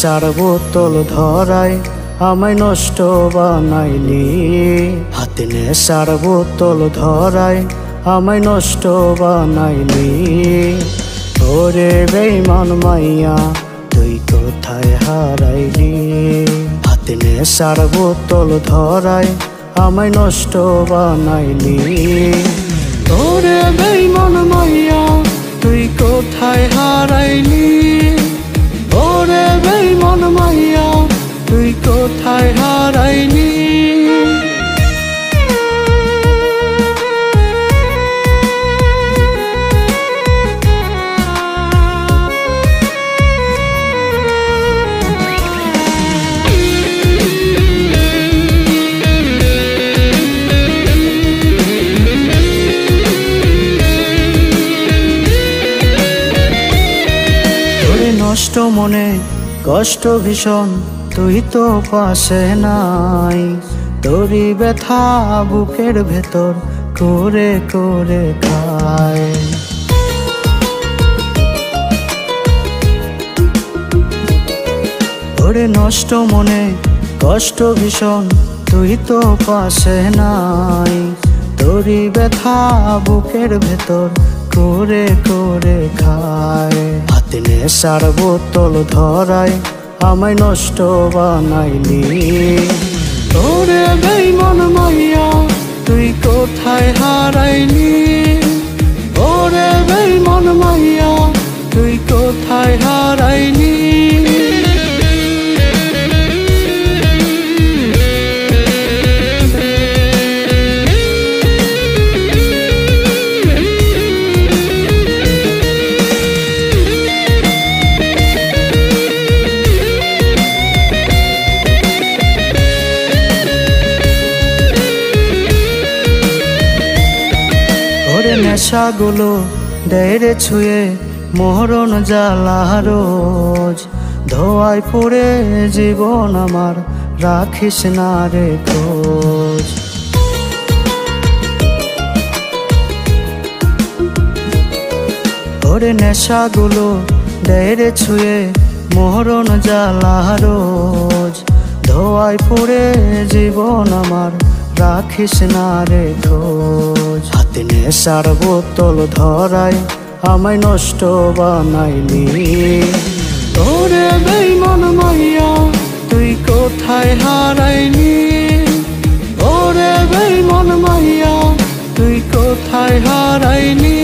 নেশার বোতল ধরায় আমায় নষ্ট বানাইলি। হাতে নেশার বোতল ধরায় আমায় নষ্ট বানাইলি। ওরে বেঈমান মাইয়া তুই কোথায় হারাইলি। হাতে নেশার বোতল ধরায় আমায় নষ্ট বানাইলি। ওরে বেঈমান মাইয়া তুই কোথায় হারাইলি। ওরে বেঈমান মাইয়া তুই কোথায় হারাইলি। নষ্ট মনে কষ্ট ভীষণ তুই তো পাশে নাই। তোরই ব্যথা বুকের ভেতর করে করে খায়। ওরে নষ্ট মনে কষ্ট ভীষণ তুই তো পাশে নাই। তোরই ব্যথা বুকের ভেতর করে করে খায়। হাতে নেশার বোতল ধরায় আমায় নষ্ট বানাইলি। ওরে বেঈমান মাইয়া তুই কোথায় হারাইলি। ওরে বেঈমান মাইয়া তুই কোথায় হারাইলি। নেশাগুলো দেরে ছুঁয়ে মরণ জ্বালা রোজ। ধোয়ায় পড়ে জীবন আমার রাখিস না রে খোঁজ। ওরে নেশাগুলো দেরে ছুঁয়ে মরণ জ্বালা রোজ। ধোয়ায় পড়ে জীবন আমার রাখিস না রে খোঁজ। হাতে নেশার বোতল ধরায় আমায় নষ্ট বানাইলি। ওরে বেঈমান মাইয়া তুই কোথায় হারাইলি। ওরে বেঈমান মাইয়া তুই কোথায় হারাইলি।